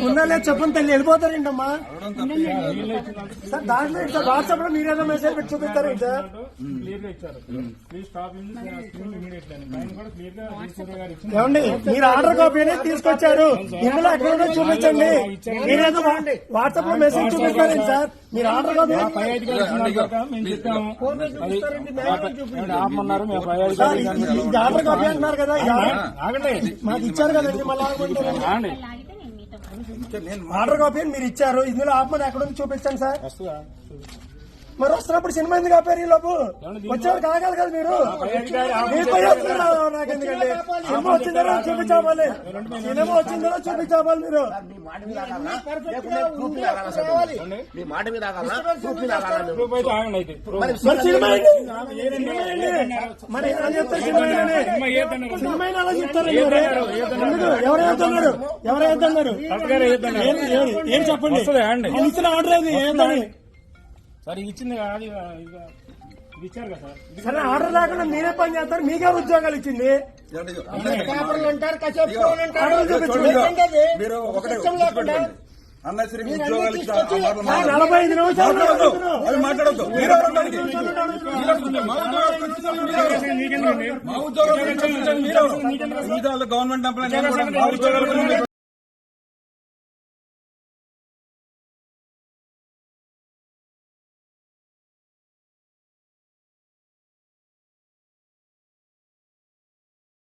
ఉన్నా లేదు చెప్పండి తల్లి వెళ్ళిపోతారేంటమ్మా సార్ దాంట్లో సార్ వాట్సాప్ లో మీరేదో మెసేజ్ పెట్టి చూపిస్తారేంటి సార్ ఏమండి మీరు ఆర్డర్ కాపీ అనేది తీసుకొచ్చారు ఇందులో ఎక్కడ చూపించండి మీరేదో వాట్సాప్ లో మెసేజ్ చూపిస్తారేంటి సార్ మీరు ఆర్డర్ కాపీ ఆర్డర్ కాపీ అంటున్నారు కదా మాకు ఇచ్చారు కదండి మళ్ళీ ఆర్డర్ కాపీ మీరు ఇచ్చారు ఇందులో ఆపమని ఎక్కడ ఉంది చూపించండి సార్ మరి వస్తున్నప్పుడు సినిమా ఎందుకు ఆపారు ఈ లోపు వచ్చేవారు కాగాలి కదా మీరు నాకు ఎందుకండి సినిమా వచ్చిందో చూపించాలి సినిమా వచ్చిందో చూపించాలి మీరు మరి ఎలా చెప్తారు సినిమా అలా చెప్తారు ఎవరేద్దన్నారు ఏం చెప్పండి ఇచ్చిన ఆర్డర్ ఏది ఏంటని సార్ ఇచ్చింది కాదు ఇచ్చారు కదా సార్ సరే ఆర్డర్ లేకుండా మీరే పని చేస్తారు మీకే ఉద్యోగాలు ఇచ్చింది మీరు ఒకటే అన్నసరి ఉద్యోగాలు 45 నిమిషాలు అవి మాట్లాడద్దు మా ఉద్యోగాలు గవర్నమెంట్ ఎంప్లాయ్